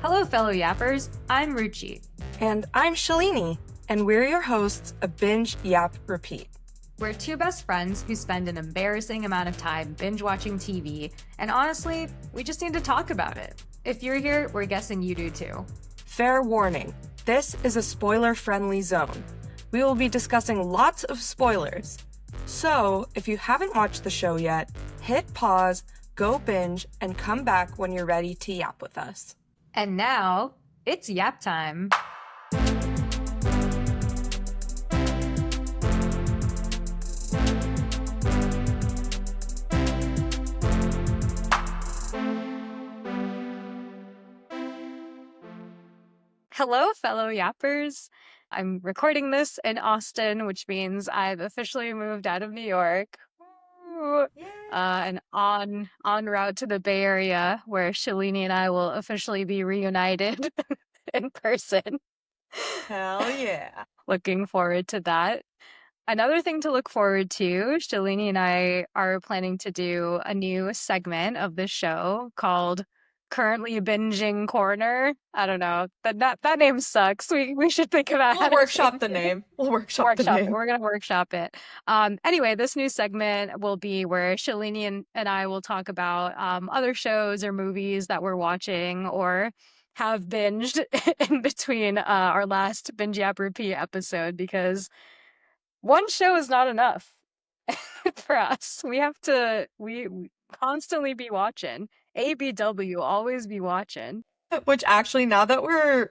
Hello, fellow yappers. I'm Ruchi. And I'm Shalini, and we're your hosts of Binge Yap Repeat. We're two best friends who spend an embarrassing amount of time binge watching TV, and honestly, we just need to talk about it. If you're here, we're guessing you do too. Fair warning, this is a spoiler-friendly zone. We will be discussing lots of spoilers. So, if you haven't watched the show yet, hit pause, go binge, and come back when you're ready to yap with us. And now, it's yap time. Hello, fellow yappers. I'm recording this in Austin, which means I've officially moved out of New York. And on route to the Bay Area, where Shalini and I will officially be reunited in person. Hell yeah. Looking forward to that. Another thing to look forward to, Shalini and I are planning to do a new segment of the show called Currently Binging Corner. I don't know. That name sucks. We should think about how We'll to workshop change the it. name. We'll workshop the name. We're gonna workshop it. Anyway, this new segment will be where Shalini and I will talk about other shows or movies that we're watching or have binged in between our last Binge Yap Repeat episode, because one show is not enough for us. We have to we constantly be watching. ABW, always be watching. Which actually, now that we're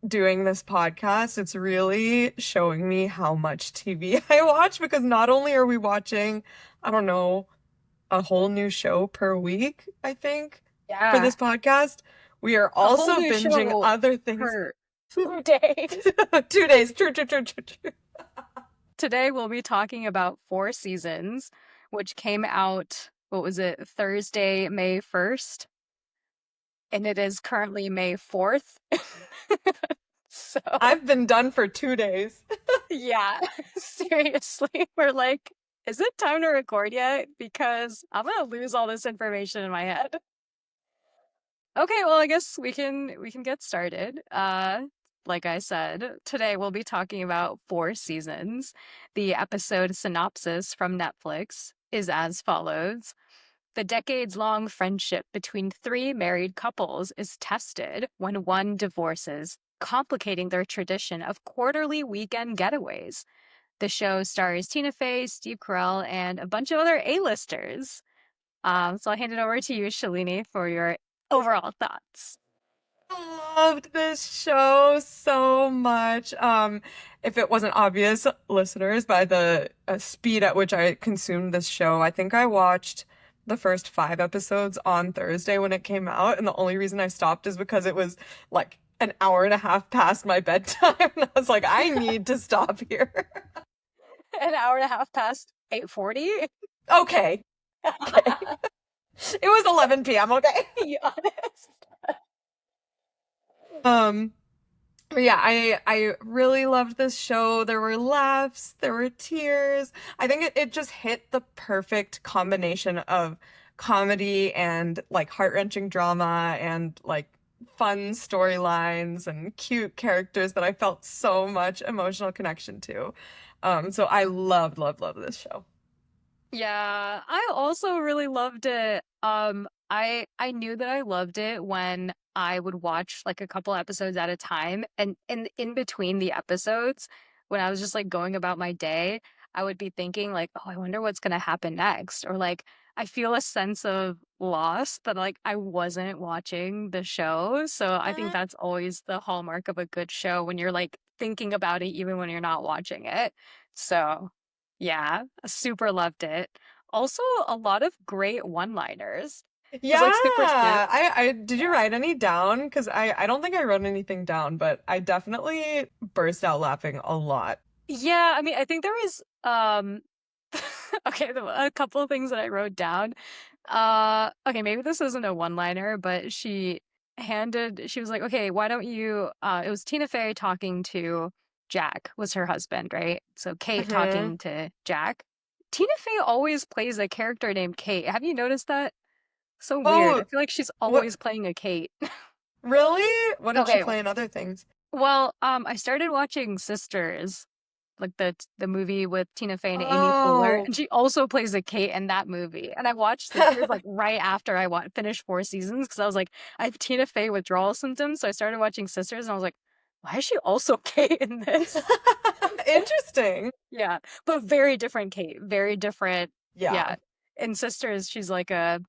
doing this podcast, it's really showing me how much TV I watch, because not only are we watching, I don't know, a whole new show per week, I think, for this podcast, we are also binging other things. For 2 days. 2 days. True. Today we'll be talking about 4 Seasons, which came out, what was it, Thursday, May 1st? And it is currently May 4th. So I've been done for 2 days. yeah, seriously. We're like, is it time to record yet? Because I'm gonna lose all this information in my head. Okay, well, I guess we can get started. Like I said, today we'll be talking about 4 Seasons. The episode synopsis from Netflix is as follows. The decades-long friendship between 3 married couples is tested when one divorces, complicating their tradition of quarterly weekend getaways. The show stars Tina Fey, Steve Carell, and a bunch of other A-listers. So I'll hand it over to you, Shalini, for your overall thoughts. I loved this show so much. If it wasn't obvious, listeners, by the speed at which I consumed this show, I think I watched the first 5 episodes on Thursday when it came out, and the only reason I stopped is because it was like an hour and a half past my bedtime, and I was like, I need to stop here. An hour and a half past 8:40? Okay. It was 11 p.m., okay? Be honest. But yeah, I really loved this show. There were laughs, there were tears. I think it just hit the perfect combination of comedy and like heart-wrenching drama and like fun storylines and cute characters that I felt so much emotional connection to. So I loved this show. Yeah, I also really loved it. I knew that I loved it when I would watch like a couple episodes at a time, and in between the episodes, when I was just like going about my day, I would be thinking like, oh, I wonder what's gonna happen next, or like I feel a sense of loss that like I wasn't watching the show. So I think that's always the hallmark of a good show, when you're like thinking about it even when you're not watching it. So yeah, I super loved it. Also, a lot of great one-liners. Yeah, Like super cute. I did you write any down? Because I don't think I wrote anything down, but I definitely burst out laughing a lot. Yeah, I mean, I think there was okay, a couple of things that I wrote down. Okay, maybe this isn't a one-liner, but she was like, okay, why don't you, it was Tina Fey talking to Jack, was her husband, right? So Kate talking to Jack. Tina Fey always plays a character named Kate. Have you noticed that? So weird. I feel like she's always playing a Kate. Really? What did she Okay, play in other things? well, I started watching Sisters, like the movie with Tina Fey and Amy Poehler, Oh. and she also plays a Kate in that movie. And I watched Sisters like right after finished 4 seasons because I was like, I have Tina Fey withdrawal symptoms, so I started watching Sisters, and I was like, why is she also Kate in this? Interesting. Yeah, but very different Kate, very different. Yeah. Yeah, in Sisters, she's like a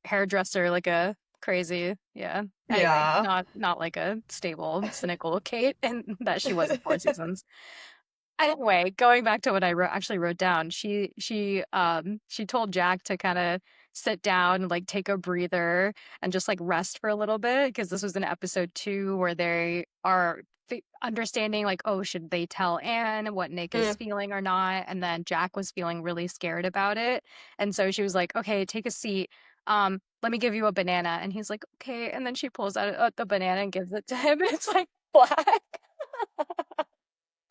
hairdresser, like a crazy, yeah. Anyway, Yeah. not like a stable, cynical Kate, and that she was in 4 seasons. Anyway, going back to what I actually wrote down, she told Jack to kind of sit down and like take a breather and just like rest for a little bit because this was in episode 2 where they are understanding like, oh, should they tell Anne what Nick is Mm. feeling or not? And then Jack was feeling really scared about it, and so she was like, okay, take a seat. Let me give you a banana, and he's like, okay, and then she pulls out the banana and gives it to him, and it's like black.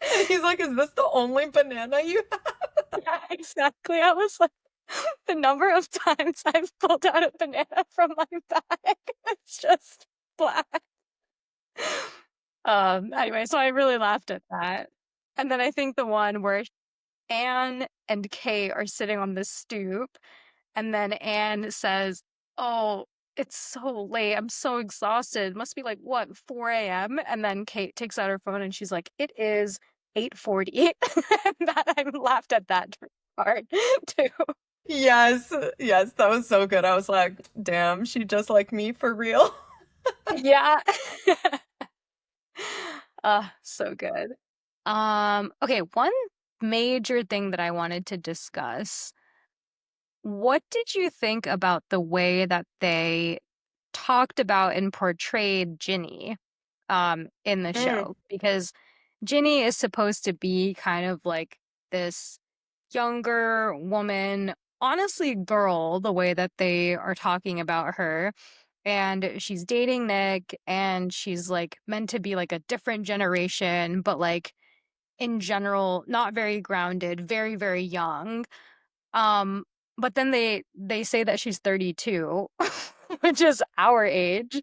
And he's like, "Is this the only banana you have?" Yeah, exactly. I was like, the number of times I've pulled out a banana from my bag, it's just black. Anyway, so I really laughed at that. And then I think the one where Anne and Kay are sitting on the stoop, and then Anne says, oh, it's so late. I'm so exhausted. Must be like, what, 4 a.m.? And then Kate takes out her phone and she's like, it is 8:40. And that I laughed at that part too. Yes, yes, that was so good. I was like, damn, she just like me for real. Yeah. So good. Okay, one major thing that I wanted to discuss. What did you think about the way that they talked about and portrayed Ginny in the Mm, show? Because Ginny is supposed to be kind of like this younger woman, honestly, girl, the way that they are talking about her. And she's dating Nick, and she's like meant to be like a different generation, but like in general, not very grounded, very, very young. Um, but then they say that she's 32, which is our age.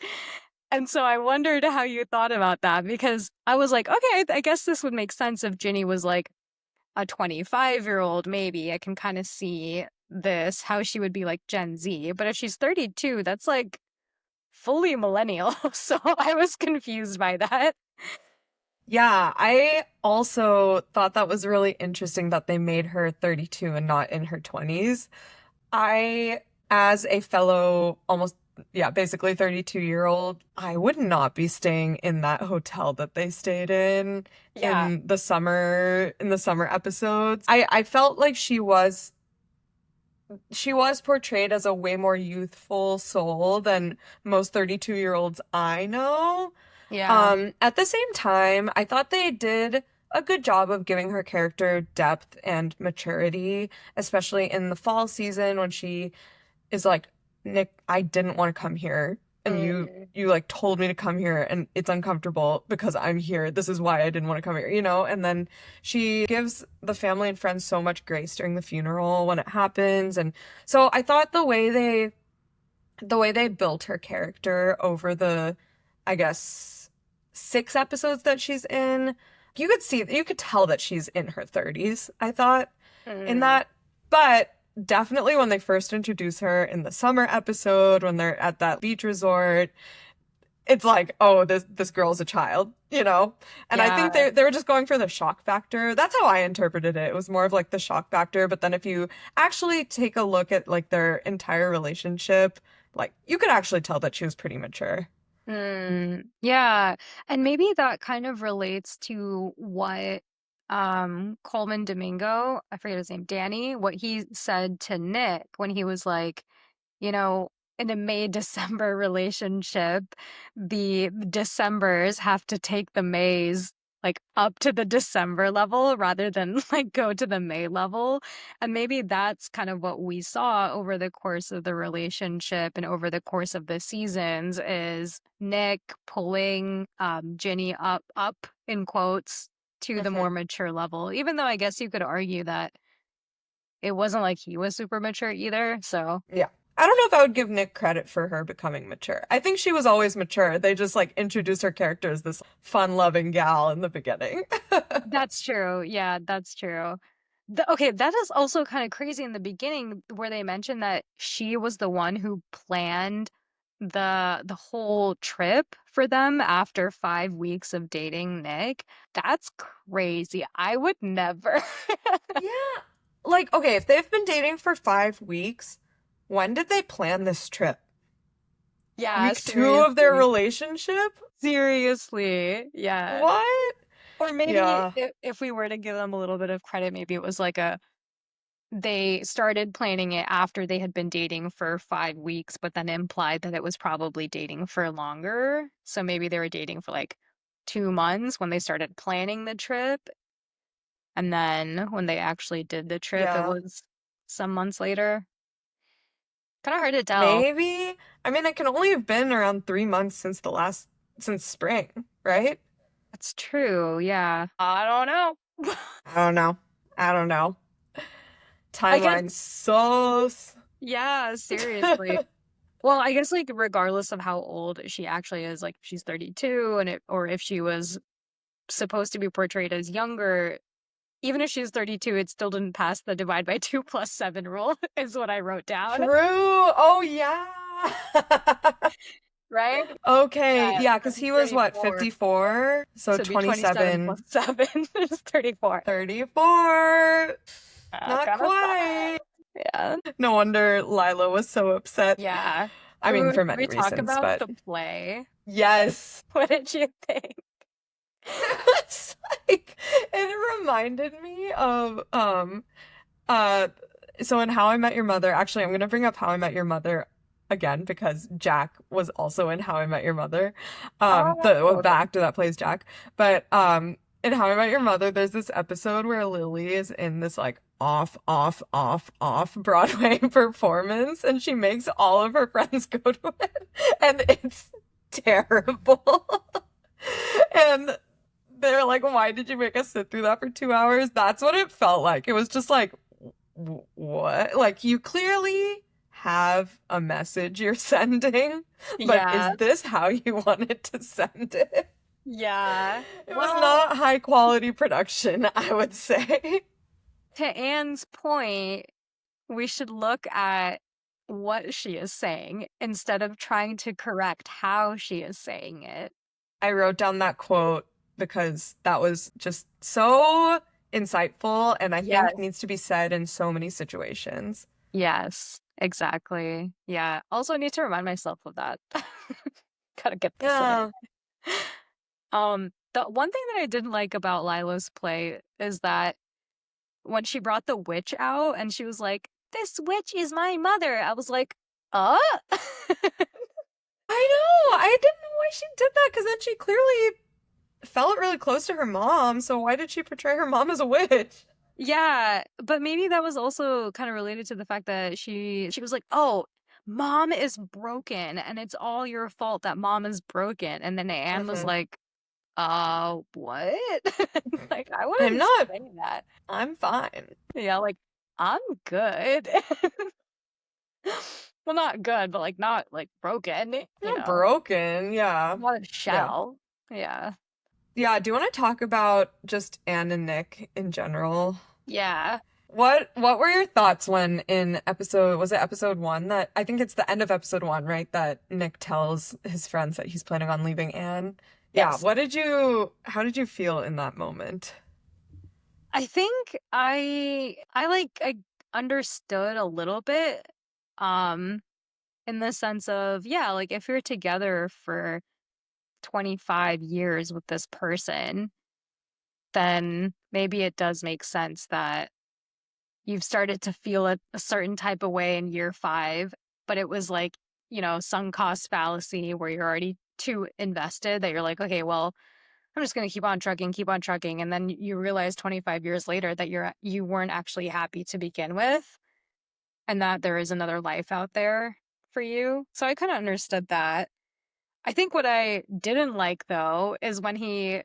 And so I wondered how you thought about that because I was like, okay, I guess this would make sense if Ginny was like a 25-year-old, maybe. I can kind of see this, how she would be like Gen Z. But if she's 32, that's like fully millennial. So I was confused by that. yeah, I also thought that was really interesting that they made her 32 and not in her 20s. I, as a fellow almost, yeah, basically 32-year-old, I would not be staying in that hotel that they stayed Yeah. in the summer episodes. I felt like she was portrayed as a way more youthful soul than most 32-year-olds I know. Yeah. At the same time, I thought they did a good job of giving her character depth and maturity, especially in the fall season when she is like, Nick, I didn't want to come here, and Mm, you like told me to come here, and it's uncomfortable because I'm here. This is why I didn't want to come here, you know? And then she gives the family and friends so much grace during the funeral when it happens. And so I thought the way they built her character over the, I guess, 6 episodes that she's in, you could tell that she's in her 30s, I thought, in mm. that. But definitely when they first introduce her in the summer episode, when they're at that beach resort, it's like, oh, this girl's a child, you know? And I think Yeah. they were just going for the shock factor. That's how I interpreted it. It was more of like the shock factor, but then if you actually take a look at like their entire relationship, like you could actually tell that she was pretty mature. Yeah. And maybe that kind of relates to what Coleman Domingo, I forget his name, Danny, what he said to Nick when he was like, you know, in a May December relationship, the Decembers have to take the Mays like up to the December level rather than like go to the May level. And maybe that's kind of what we saw over the course of the relationship and over the course of the seasons is Nick pulling Ginny up in quotes to the more Hmm. mature level, even though I guess you could argue that it wasn't like he was super mature either. So Yeah. I don't know if I would give Nick credit for her becoming mature. I think she was always mature. They just like introduce her character as this fun-loving gal in the beginning. That's true. Yeah, that's true. Okay, that is also kind of crazy in the beginning where they mentioned that she was the one who planned the whole trip for them after 5 weeks of dating Nick. That's crazy. I would never. Yeah. Like, okay, if they've been dating for 5 weeks, when did they plan this trip? Yeah, Week two of their seriously. relationship? Seriously. Yeah. What? Or maybe Yeah. if we were to give them a little bit of credit, maybe it was like a they started planning it after they had been dating for 5 weeks, but then implied that it was probably dating for longer. So maybe they were dating for like 2 months when they started planning the trip. And then when they actually did the trip, it Yeah. was some months later. Kind of hard to tell. Maybe. I mean, it can only have been around 3 months since spring, right? That's true. Yeah. I don't know. I don't know. I don't know. I guess, Timeline's sus. yeah, seriously. Well, I guess like regardless of how old she actually is, like if she's 32 and or if she was supposed to be portrayed as younger, even if she's 32, it still didn't pass the divide by 2 plus 7 rule, is what I wrote down, True. Oh, yeah. right? Okay. Yeah, Yeah, so because he's he was what, 34. 54? So So it'd be 27 plus 27, 7 is 34. 34. Not Kind of sad. quite. Yeah. No wonder Lila was so upset. Yeah. I mean, Ooh, for should many we talk reasons, about but the play? yes. What did you think? It's like it reminded me of uh so in How I Met Your Mother, actually I'm gonna bring up How I Met Your Mother again because Jack was also in How I Met Your Mother. Oh, The okay. actor that plays Jack. But in How I Met Your Mother, there's this episode where Lily is in this like off Broadway performance and she makes all of her friends go to it and it's terrible. And they're like, why did you make us sit through that for 2 hours? That's what it felt like. It was just like, what? Like, you clearly have a message you're sending, but is Yeah. this how you wanted to send it? Yeah. It was Well, not high quality production, I would say. to Anne's point, we should look at what she is saying instead of trying to correct how she is saying it. I wrote down that quote because that was just so insightful and I think Yes. needs to be said in so many situations. Yes, exactly. Yeah. Also need to remind myself of that. Gotta get this in. Yeah. The one thing that I didn't like about Lila's play is that when she brought the witch out and she was like, "This witch is my mother," I was like, "Uh?" I know. I didn't know why she did that because then she clearly felt really close to her mom. So why did she portray her mom as a witch? Yeah, but maybe that was also kind of related to the fact that she was like, "Oh, mom is broken and it's all your fault that mom is broken." And then Anne was Hmm. like, what?" Like, I I'm wouldn't not. say that. I'm fine. Yeah, like, I'm good. Well, not good, but like not like broken, Not broken. Yeah. not a Yeah. shell. Yeah. Yeah. Do you want to talk about just Anne and Nick in general? Yeah. What were your thoughts when in episode was it episode one that I think it's the end of episode one, right? That Nick tells his friends that he's planning on leaving Anne. Yeah, Yes. what did you how did you feel in that moment? I think I understood a little bit um in the sense of yeah, like if you're together for 25 years with this person, then maybe it does make sense that you've started to feel a certain type of way in year 5, but it was like, sunk cost fallacy where you're already too invested that you're like, okay, well, I'm just going to keep on trucking. And then you realize 25 years later that you weren't actually happy to begin with and that there is another life out there for you. So I kind of understood that. I think what I didn't like though is when he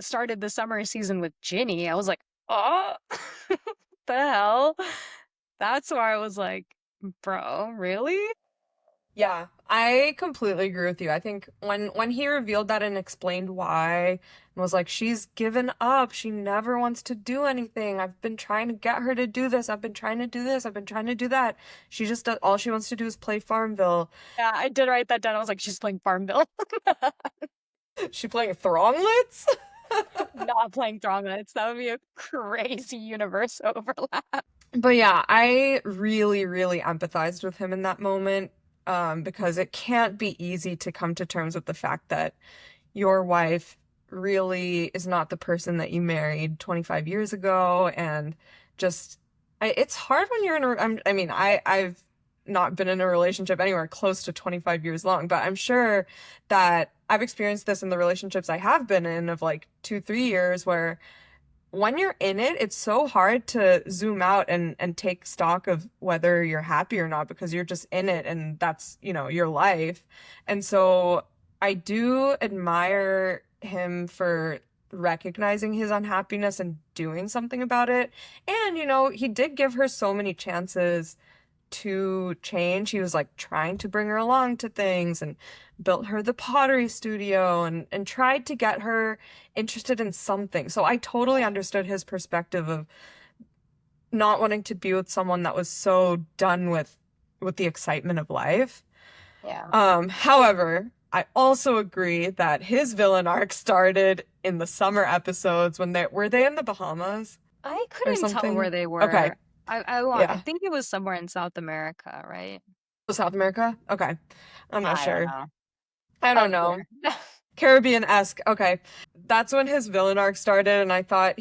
started the summer season with Ginny, I was like, oh, the hell? That's where I was like, Bro, really? Yeah, I completely agree with you. I think when he revealed that and explained why, and was like, she's given up. She never wants to do anything. I've been trying to get her to do this. I've been trying to do this. I've been trying to do that. She just does, all she wants to do is play Farmville. Yeah, I did write that down. I was like, she's playing Farmville. She playing Thronglets? Not playing Thronglets. That would be a crazy universe overlap. But yeah, I really, really empathized with him in that moment, because it can't be easy to come to terms with the fact that your wife really is not the person that you married 25 years ago. And just, it's hard when you're in a, I mean, I've not been in a relationship anywhere close to 25 years long, but I'm sure that I've experienced this in the relationships I have been in of like 2, 3 years where when you're in it, it's so hard to zoom out and take stock of whether you're happy or not because you're just in it and that's, your life. And so I do admire him for recognizing his unhappiness and doing something about it. And, he did give her so many chances to change. He was like trying to bring her along to things and built her the pottery studio and tried to get her interested in something. So I totally understood his perspective of not wanting to be with someone that was so done with the excitement of life. Yeah. However, I also agree that his villain arc started in the summer episodes when they were they in the Bahamas I or couldn't tell where something? they Okay. were. I Yeah. think it was somewhere in South America, right? South America? Okay. I'm not I don't sure. know. I don't know. Unclear. Caribbean-esque. Okay. That's when his villain arc started, and I thought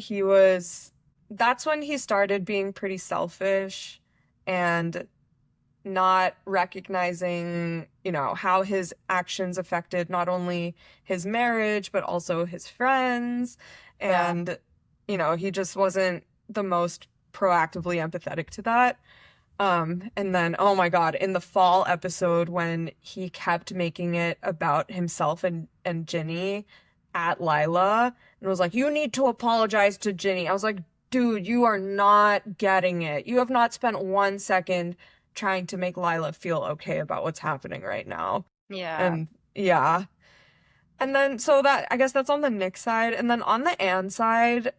that's when he started being pretty selfish and not recognizing, how his actions affected not only his marriage, but also his friends. Yeah. And, he just wasn't the most proactively empathetic to that. And then, oh my God, in the fall episode when he kept making it about himself and Ginny at Lila and was like, you need to apologize to Ginny. I was like, dude, you are not getting it. You have not spent 1 second trying to make Lila feel okay about what's happening right now. Yeah. And yeah. And then so that I guess that's on the Nick side. And then on the Anne side,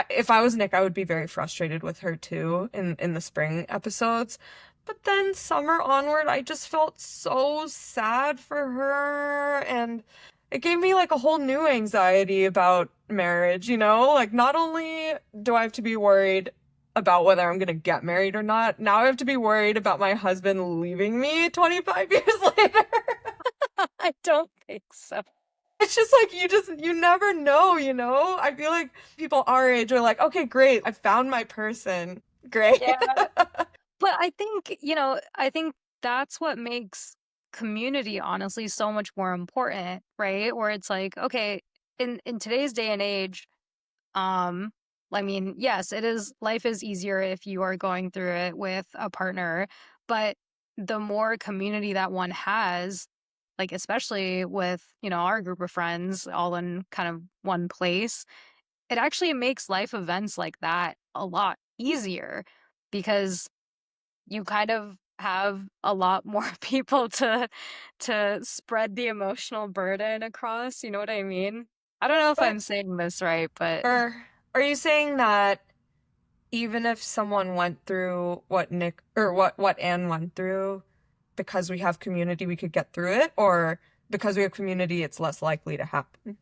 if I was Nick, I would be very frustrated with her too in the spring episodes. But then summer onward, I just felt so sad for her and it gave me like a whole new anxiety about marriage, Like not only do I have to be worried about whether I'm gonna get married or not, now I have to be worried about my husband leaving me 25 years later. I don't think so. It's just like you never know, I feel like people our age are like, okay, great, I found my person. Great. Yeah. But I think that's what makes community honestly so much more important, right? Where it's like, okay, in today's day and age, um, I mean, yes, life is easier if you are going through it with a partner, but the more community that one has, like especially with, our group of friends all in kind of one place, it actually makes life events like that a lot easier because you kind of have a lot more people to spread the emotional burden across, you know what I mean? I don't know if But I'm saying this right, but are you saying that even if someone went through what Nick or what Anne went through, because we have community, we could get through it, or because we have community, it's less likely to happen?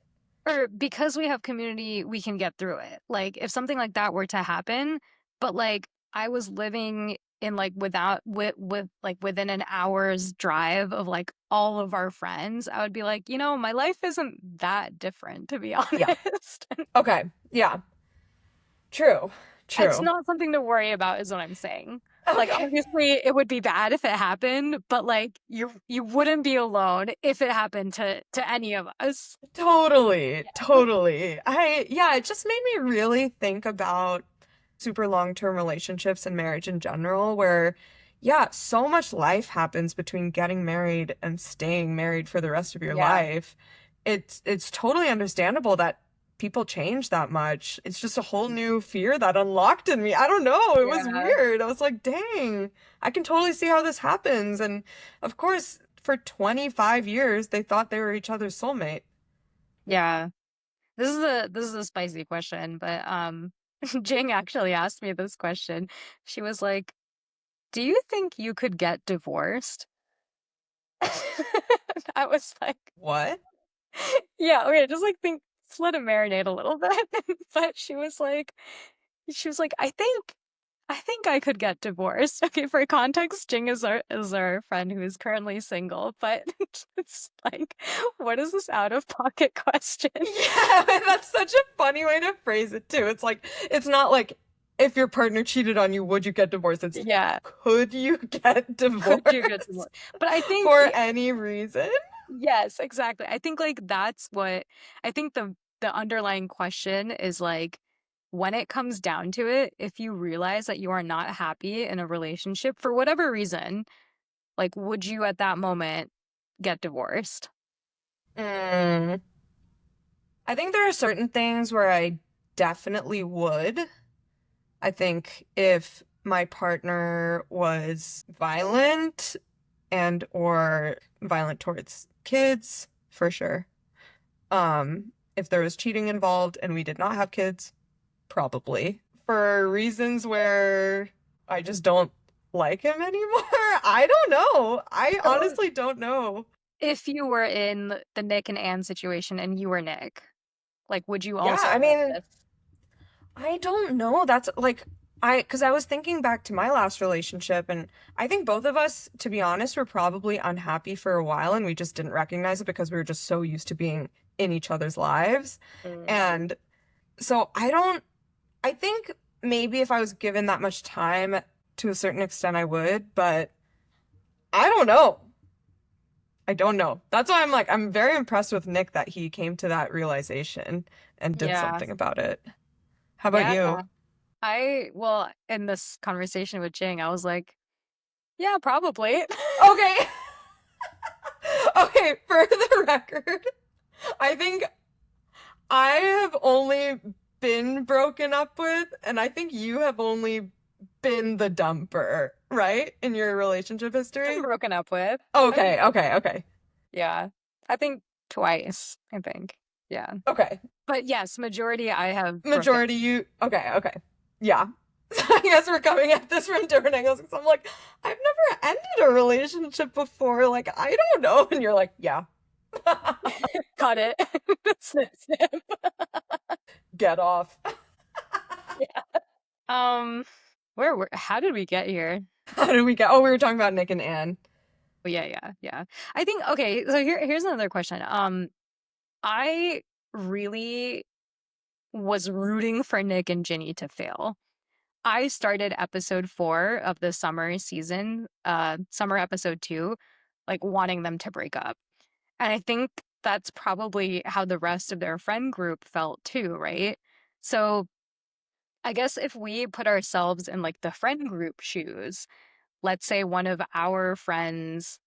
or because we have community, we can get through it. Like if something like that were to happen, but like I was living in like with like within an hour's drive of like all of our friends, I would be like, my life isn't that different, to be Yeah. honest. Okay. Yeah. True. It's True. not something to worry about, is what I'm saying. Like Okay. obviously it would be bad if it happened, but like you wouldn't be alone if it happened to any of us. Totally, totally. Yeah, it just made me really think about super long-term relationships and marriage in general, where, yeah, so much life happens between getting married and staying married for the rest of your Yeah. life. It's totally understandable that people change that much. It's just a whole new fear that unlocked in me. I don't know. It was Yeah. weird. I was like, dang, I can totally see how this happens. And of course, for 25 years, they thought they were each other's soulmate. Yeah. This is a spicy question, but Jing actually asked me this question. She was like, "Do you think you could get divorced?" I was like, What? yeah, okay, just like think, just let it marinate a little bit. But she was like, I think I could get divorced. Okay, for context, Jing is our friend who is currently single, but it's like, what is this out of pocket question? Yeah, that's such a funny way to phrase it too. It's like, it's not like if your partner cheated on you, would you get divorced? It's Yeah, could you get could you get divorced? divorced But I think for any reason? yes, exactly. I think like that's what I think the underlying question is like when it comes down to it, if you realize that you are not happy in a relationship for whatever reason, like would you at that moment get divorced? Mm, I think there are certain things where I definitely would. I think if my partner was violent and or violent towards kids, for sure. If there was cheating involved and we did not have kids, probably. For reasons where I just don't like him anymore. I don't know. I So honestly don't know. if you were in the Nick and Anne situation and you were Nick, like would you Yeah, also I have mean, this? I don't know. That's like because I was thinking back to my last relationship, and I think both of us, to be honest, were probably unhappy for a while, and we just didn't recognize it because we were just so used to being in each other's lives. Mm, And so I think maybe if I was given that much time to a certain extent, I would, but I don't know. I don't know. That's why I'm like, I'm very impressed with Nick that he came to that realization and did yeah. something about it. How about Yeah. you? Well, in this conversation with Jing, I was like, yeah, probably. Okay. Okay, for the record, I think I have only been broken up with, and I think you have only been the dumper, right? In your relationship Been history? broken up with. I've been Okay, broken okay, up. okay. Yeah. I think twice, I think. Yeah. Okay. But yes, majority I have broken. Majority you okay, okay. Yeah. So I guess we're coming at this from different angles because I'm like, I've never ended a relationship before. Like, I don't know. And you're like, yeah. Cut it. Snip, snip. Get off. Yeah. How did we get here? How did we get? Oh, we were talking about Nick and Anne. Oh, yeah, yeah, yeah. I think okay, so here's another question. I really was rooting for Nick and Ginny to fail. I started episode 4 of the summer season, summer episode 2, like wanting them to break up. And I think that's probably how the rest of their friend group felt too, right? So I guess if we put ourselves in like the friend group shoes, let's say one of our friends,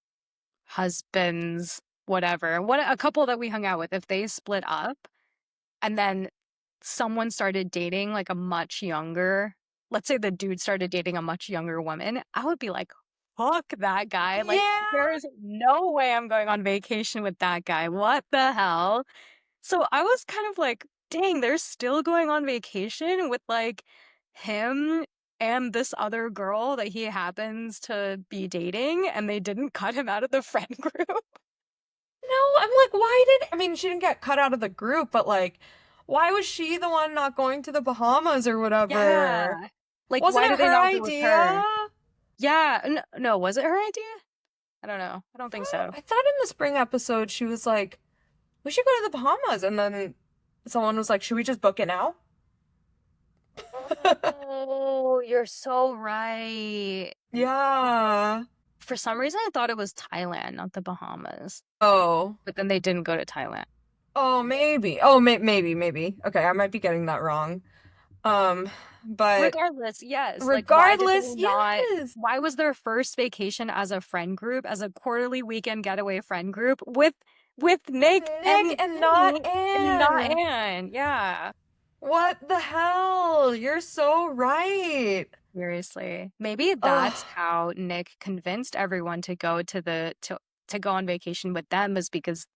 husbands, whatever, a couple that we hung out with, if they split up and then someone started dating like a much younger, let's say the dude started dating a much younger woman, I would be like, fuck that guy. Like, Yeah. there's no way I'm going on vacation with that guy. What the hell? So I was kind of like, dang, they're still going on vacation with like him and this other girl that he happens to be dating, and they didn't cut him out of the friend group. No, I'm like, why did I mean she didn't get cut out of the group, but like, why was she the one not going to the Bahamas or whatever? Yeah. Like, Wasn't why it did they her not go with her? idea? Yeah. No, was it her idea? I don't know. I don't think so. I thought in the spring episode she was like, we should go to the Bahamas, and then someone was like, should we just book it now? Oh, you're so right. Yeah. For some reason, I thought it was Thailand, not the Bahamas. Oh. But then they didn't go to Thailand. Oh, maybe. Oh, maybe. Okay, I might be getting that wrong. Um, but Regardless, yes. Like, why did they regardless, not? yes. Why was their first vacation as a friend group, as a quarterly weekend getaway friend group with Nick Nick and and not Jenny and not Anne. Anne. Yeah. What the hell? You're so right. Seriously. Maybe that's Ugh, how Nick convinced everyone to go to go on vacation with them is because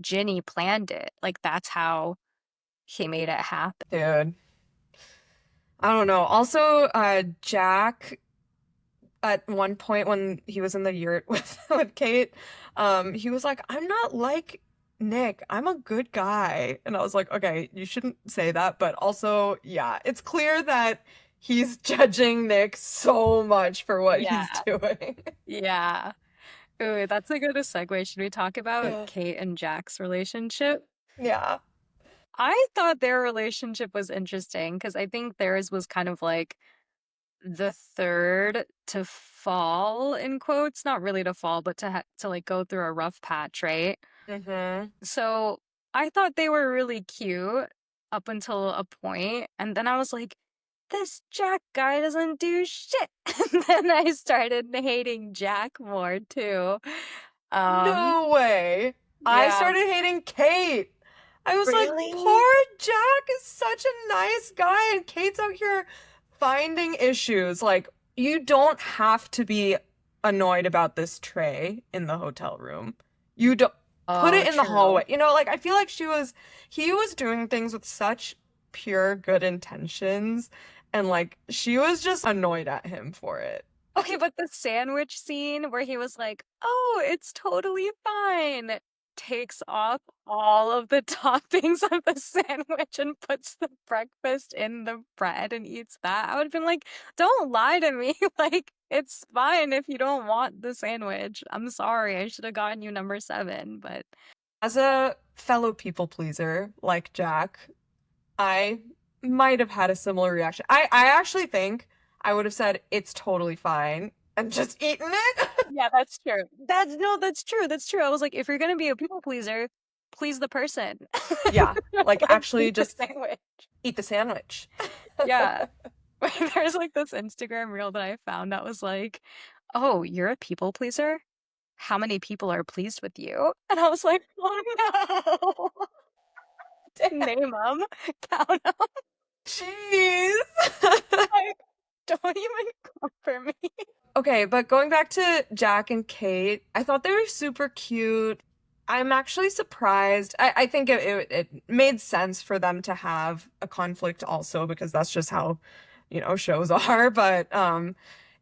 Ginny planned it. Like that's how he made it happen. dude. I don't know. Also, Jack at one point when he was in the yurt with Kate, he was like, "I'm not like Nick. I'm a good guy." And I was like, "Okay, you shouldn't say that." But also, yeah, it's clear that he's judging Nick so much for what Yeah. he's doing. Yeah. Ooh, that's a good segue. Should we talk about Yeah. Kate and Jack's relationship? Yeah. I thought their relationship was interesting because I think theirs was kind of like the third to fall in quotes, not really to fall, but to like go through a rough patch, right? Mm-hmm. So I thought they were really cute up until a point, and then I was like, this Jack guy doesn't do shit. And then I started hating Jack more too. Um, No way. I yeah, started hating Kate. I was like, really? poor Jack is such a nice guy, and Kate's out here finding issues. Like, you don't have to be annoyed about this tray in the hotel room. You don't put Oh, it in the true. hallway. Like, I feel like he was doing things with such pure good intentions, and like, she was just annoyed at him for it. Okay, but the sandwich scene where he was like, "Oh, it's totally fine," takes off all of the toppings of the sandwich and puts the breakfast in the bread and eats that. I would have been like, "Don't lie to me. Like, it's fine if you don't want the sandwich. I'm sorry. I should have gotten you number seven, but As a fellow people pleaser like Jack, I might have had a similar reaction. I actually think I would have said it's totally fine and just eaten it. yeah, that's true. That's no, that's true. That's true. I was like, if you're gonna be a people pleaser, please the person. Yeah, like Like, actually eat the just sandwich. eat the sandwich. Yeah. There's like this Instagram reel that I found that was like, "Oh, you're a people pleaser? How many people are pleased with you?" And I was like, "Oh no." Damn. Name them, count them. Jeez. Like, don't even come for me. Okay, but going back to Jack and Kate, I thought they were super cute. I'm actually surprised. I think it made sense for them to have a conflict also because that's just how, shows are. But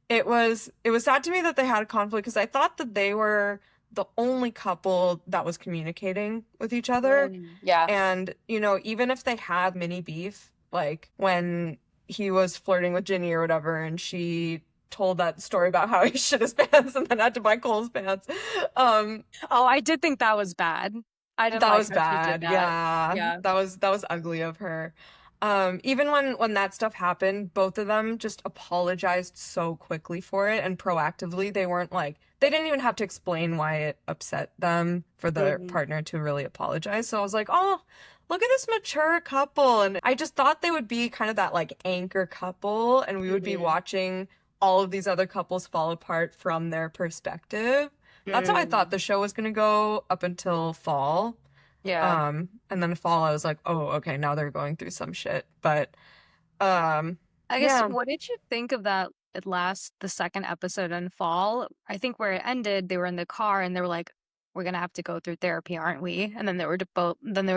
it was sad to me that they had a conflict because I thought that they were the only couple that was communicating with each other. Yeah. And, even if they had mini beef, like when he was flirting with Ginny or whatever, and she told that story about how he shit his pants and then had to buy Cole's pants. Um, Oh, I did think that was bad. I didn't that like was how she did bad. that. Yeah. Yeah. That was ugly of her. Even when that stuff happened, both of them just apologized so quickly for it and proactively. They didn't even have to explain why it upset them for their Mhm. partner to really apologize. So I was like, "Oh, look at this mature couple." And I just thought they would be kind of that like anchor couple and we would be Mhm. watching all of these other couples fall apart from their perspective. That's how I thought Mm. the show was going to go up until fall. Yeah. And then fall, I was like, oh, okay, now they're going through some shit. But um, I guess, yeah, what did you think of that at last, the second episode in fall? I think where it ended, they were in the car and they were like, "We're gonna have to go through therapy, aren't we?" And then they were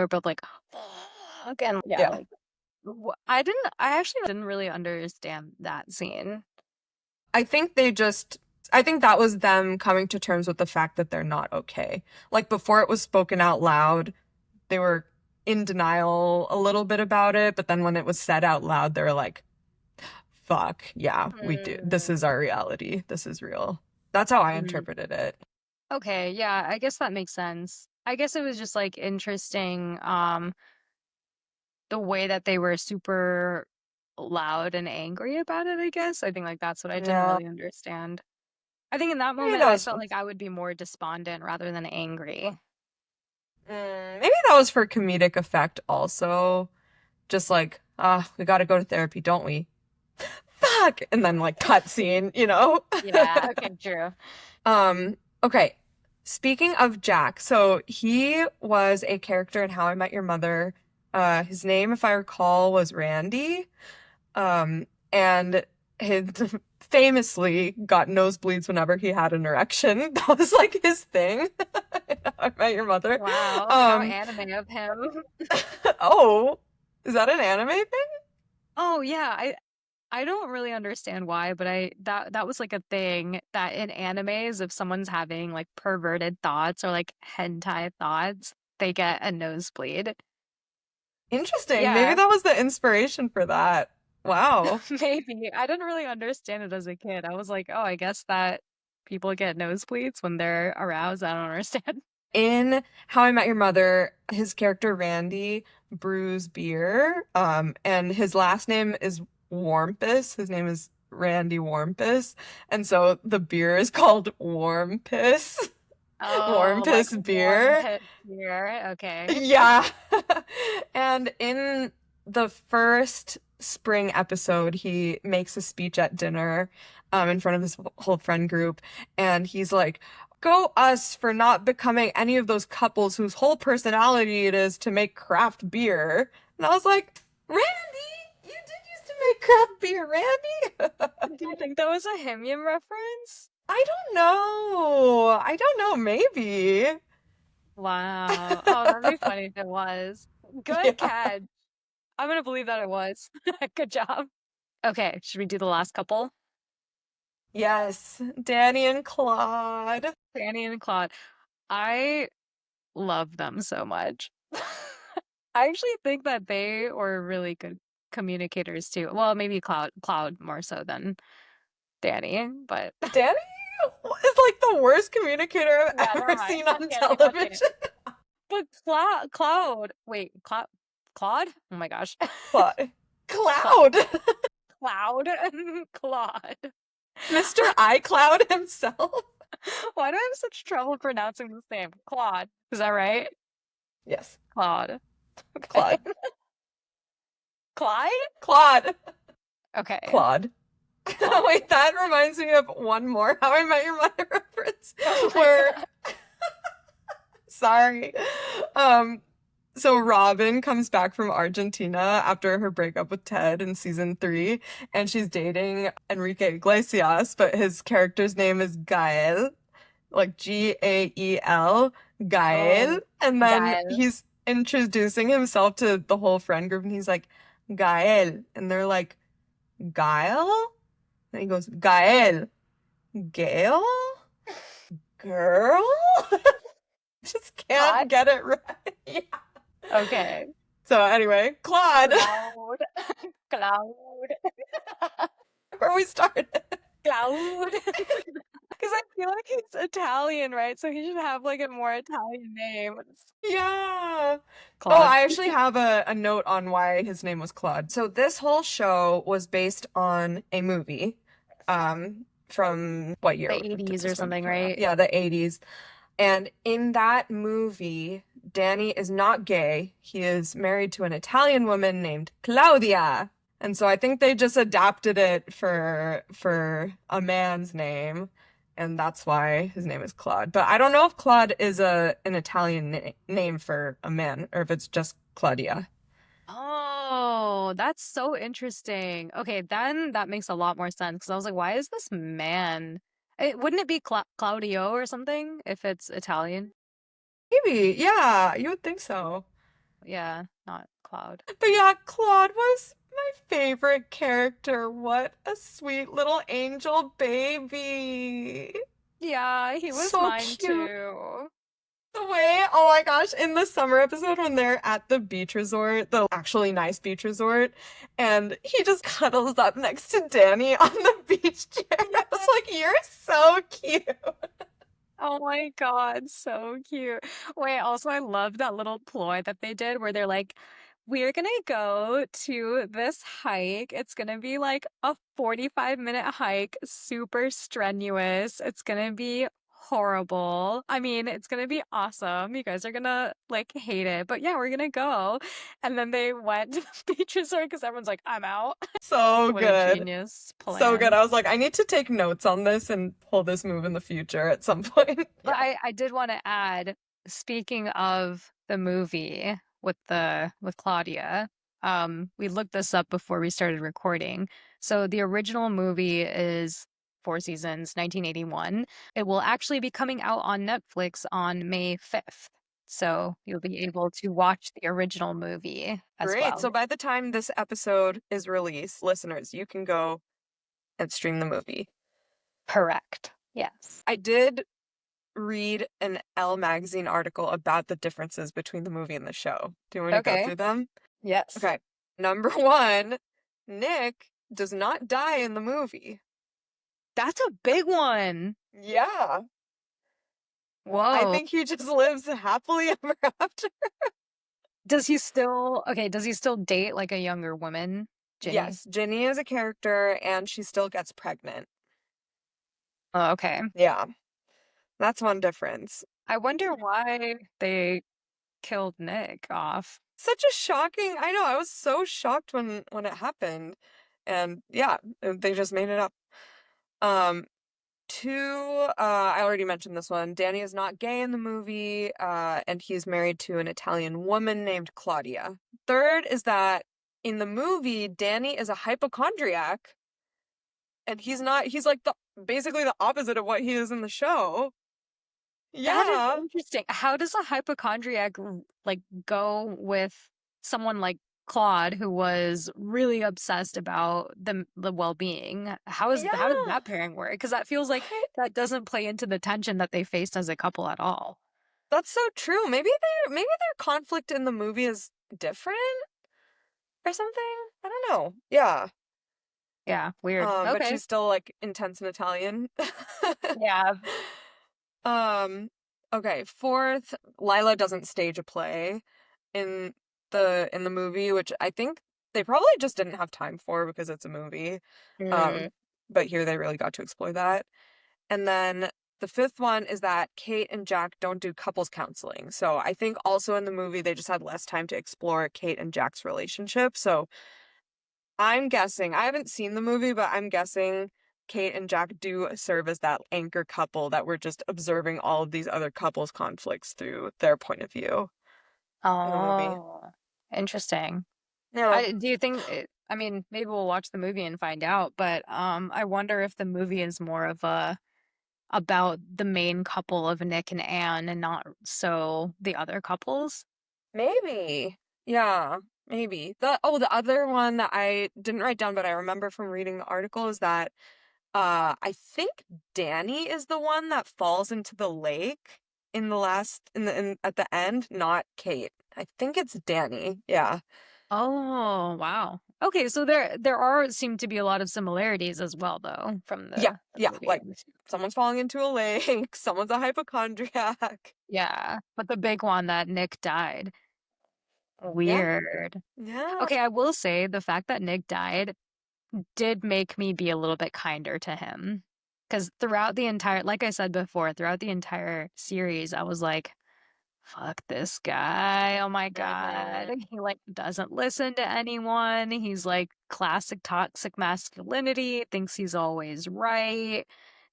both like, again, yeah, yeah. like I actually didn't really understand that scene. I think I think that was them coming to terms with the fact that they're not okay. Like before it was spoken out loud, they were in denial a little bit about it, but then when it was said out loud, they were like, fuck, yeah, we do. This Mm, is our reality. This is real. That's how I mhm. interpreted it. Okay, yeah, I guess that makes sense. I guess it was just like interesting, the way that they were super loud and angry about it, I guess. I think like that's what I didn't Yeah, really understand. I think in that maybe moment that I was felt like I would be more despondent rather than angry. maybe that was for comedic effect also. Just like, we gotta go to therapy, don't we? Fuck! And then like cut scene. Yeah, okay, true. Um, okay. Speaking of Jack, so he was a character in How I Met Your Mother. His name, if I recall, was Randy. And he famously got nosebleeds whenever he had an erection. That was like his thing. in How I Met Your Mother. Wow, how Um, anime of him. oh, is that an anime thing? Oh yeah, I don't really understand why, but I that was like a thing that in animes, if someone's having like perverted thoughts or like hentai thoughts, they get a nosebleed. Interesting. Maybe Yeah, that was the inspiration for that. Wow. maybe. I didn't really understand it as a kid. I was like, oh, I guess that people get nosebleeds when they're aroused. I don't understand. In How I Met Your Mother, his character Randy brews beer, and his last name is Warmpus. His name is Randy Warmpus, and so the beer is called Warm Piss. Oh, like Warmpus warm beer. pit here. Okay. Yeah. And in the first spring episode, he makes a speech at dinner, in front of his whole friend group, and he's like, "Go us for not becoming any of those couples whose whole personality it is to make craft beer." And I was like, "Randy, you did used to make craft beer, Randy." Do you think that was a Hymn reference? I don't know. I don't know, maybe. Wow. Oh, that'd be funny if it was. Good Yeah. catch. I'm gonna believe that it was. Good job. Okay, should we do the last couple? Yes, Danny and Claude. Fanny and Claude. I love them so much. I actually think that they were really good communicators too. Well, maybe Cloud more so than Danny, but Danny is like the worst communicator yeah, I've never ever mind. seen on Can't even touch it. television. But wait, Claude? Oh my gosh. Claude. Cloud, Cloud. Cloud, Claude. Mr. iCloud himself. Why do I have such trouble pronouncing this name? Claude. Is that right? Yes, Claude. Okay. Claude. Clyde? Claude. Okay. Claude. Claude. Wait, that reminds me of one more How I Met Your Mother reference Oh my where, God. sorry. Um, so Robin comes back from Argentina after her breakup with Ted in season 3, and she's dating Enrique Iglesias, but his character's name is Gael, like Gael, Gael. Oh, And then Gael. he's introducing himself to the whole friend group, and he's like, Gael. And they're like, Gael? And he goes, Gael. Gail? Girl? Just Claude? can't get it right. Yeah. Okay. So anyway, Claude, Cloud. Cloud. where we started. Cloud. Because I feel like he's Italian, right? So he should have like a more Italian name. Yeah. Oh, Claude. I actually have a note on why his name was Claude. So this whole show was based on a movie, from what The year did 80s or this movie something, come out? right? Yeah, the 80s. And in that movie, Danny is not gay. He is married to an Italian woman named Claudia. And so I think they just adapted it for a man's name, and that's why his name is Claude. But I don't know if Claude is a an Italian name for a man or if it's just Claudia. Oh, that's so interesting. Okay, then that makes a lot more sense because I was like, why is this man? Wouldn't it be Claudio or something if it's Italian? Maybe, yeah, you would think so. Yeah, not Cloud. But yeah, Claude was my favorite character. What a sweet little angel baby. Yeah, he was So mine cute. too. The way, oh my gosh, in the summer episode when they're at the beach resort, the actually nice beach resort, and he just cuddles up next to Danny on the beach chair. I was like, you're so cute. Oh my God, so cute. Wait, also I love that little ploy that they did where they're like, we're gonna go to this hike. It's gonna be like a 45-minute hike, super strenuous. It's gonna be horrible. I mean, it's gonna be awesome. You guys are gonna like hate it, but yeah, we're gonna go. And then they went to the beach resort because everyone's like, I'm out. So What a good. genius So good. plan. I was like, I need to take notes on this and pull this move in the future at some point. But Yeah. I did want to add, speaking of the movie with Claudia, we looked this up before we started recording. So the original movie is 4 seasons, 1981. It will actually be coming out on Netflix on May 5th. So you'll be able to watch the original movie as Great. well. So by the time this episode is released, listeners, you can go and stream the movie. Correct. Yes. I did read an Elle magazine article about the differences between the movie and the show. Do you want me to go Okay. through them? Yes. Okay. Number one, Nick does not die in the movie. That's a big one. Yeah. I Whoa. think he just lives happily ever after. Does he still date like a younger woman, Ginny? Yes, Ginny is a character and she still gets pregnant. Oh, okay. Yeah, that's one difference. I wonder why they killed Nick off. Such a shocking, I know, I was so shocked when it happened. And yeah, they just made it up. Um, Two, I already mentioned this one. Danny is not gay in the movie, and he's married to an Italian woman named Claudia. Third is that in the movie, Danny is a hypochondriac, and he's not, he's like basically the opposite of what he is in the show. That is Yeah. interesting. How does a hypochondriac like go with someone like Claude, who was really obsessed about the well-being? How does Yeah. that pairing work? Because that feels like Right. that doesn't play into the tension that they faced as a couple at all. That's so true. Maybe their conflict in the movie is different or something. I don't know. Yeah. Yeah, weird. But Okay. she's still like intense and Italian. Yeah. Um, okay, fourth, Lila doesn't stage a play in the movie, which I think they probably just didn't have time for because it's a movie. Mm. Um, but here they really got to explore that. And then the fifth one is that Kate and Jack don't do couples counseling. So I think also in the movie they just had less time to explore Kate and Jack's relationship. So I'm guessing, I haven't seen the movie, but I'm guessing Kate and Jack do serve as that anchor couple that we're just observing all of these other couples' conflicts through their point of view in the movie. Oh, interesting. Yeah, Do you think I mean, maybe we'll watch the movie and find out, but I wonder if the movie is more of a about the main couple of Nick and Anne and not so the other couples. maybe. Yeah, maybe. The other one that I didn't write down, but I remember from reading the article is that I think Danny is the one that falls into the lake in the last in at the end, not Kate. I think it's Danny. Yeah. Oh, wow. Okay, so there are seem to be a lot of similarities as well though from Yeah, the yeah, movie like and the show. someone's falling into a lake, someone's a hypochondriac. Yeah, but the big one that Nick died. Yeah, Weird. yeah, Okay, I will say the fact that Nick died did make me be a little bit kinder to him. Because throughout the entire, like I said before, throughout the entire series, I was like, fuck this guy. Oh my God. hmm He like doesn't listen to anyone. He's like classic toxic masculinity, thinks he's always right,